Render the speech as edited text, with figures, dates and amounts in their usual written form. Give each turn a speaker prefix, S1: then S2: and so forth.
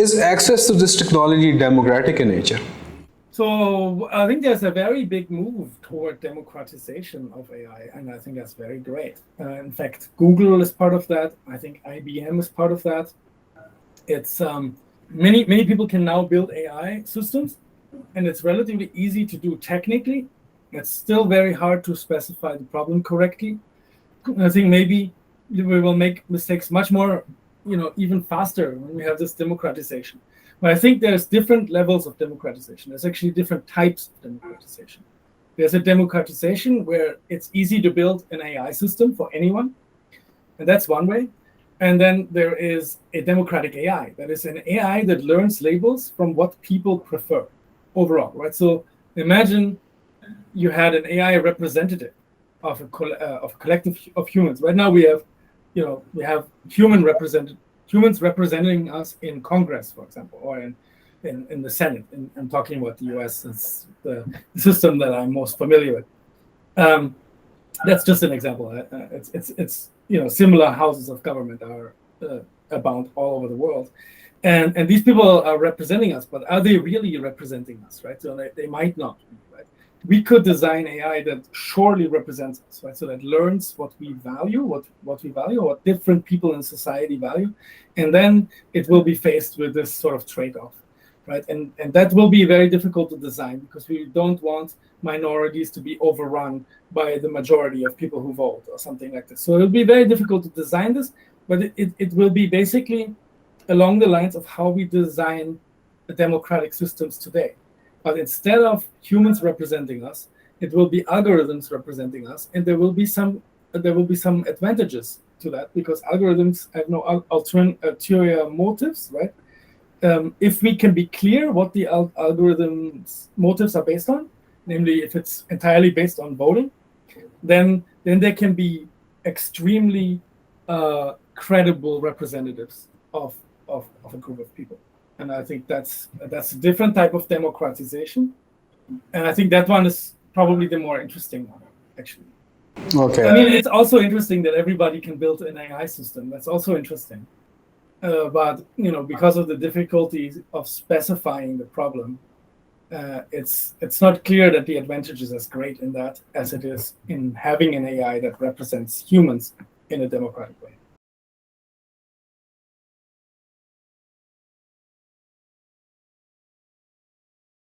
S1: is access to this technology democratic in nature?
S2: So I think there's a very big move toward democratization of AI, and I think that's very great. In fact, Google is part of that. I think IBM is part of that. It's many people can now build AI systems, and it's relatively easy to do technically. It's still very hard to specify the problem correctly. I think maybe we will make mistakes much more, even faster when we have this democratization. But I think there's different levels of democratization. There's actually different types of democratization. There's a democratization where it's easy to build an AI system for anyone, and that's one way. And then there is a democratic AI. That is an AI that learns labels from what people prefer overall, right? So imagine you had an AI representative of a collective of humans. Right now we have humans representing us in Congress, for example, or in the Senate. And I'm talking about the US. It's the system that I'm most familiar with. That's just an example. It's similar houses of government are abound all over the world, and these people are representing us, but are they really representing us, right? So they might not, right? We could design AI that surely represents us, right? So that learns what we value, what different people in society value, and then it will be faced with this sort of trade-off, right? And that will be very difficult to design because we don't want minorities to be overrun by the majority of people who vote or something like this. So it'll be very difficult to design this, but it will be basically along the lines of how we design the democratic systems today. But instead of humans representing us, it will be algorithms representing us, and there will be some advantages to that because algorithms have no ulterior motives, right? If we can be clear what the algorithm's motives are based on, namely if it's entirely based on voting, then they can be extremely credible representatives of a group of people. And I think that's a different type of democratization. And I think that one is probably the more interesting one, actually.
S1: Okay.
S2: I mean, it's also interesting that everybody can build an AI system. That's also interesting. But because of the difficulties of specifying the problem, it's not clear that the advantage is as great in that as it is in having an AI that represents humans in a democratic way.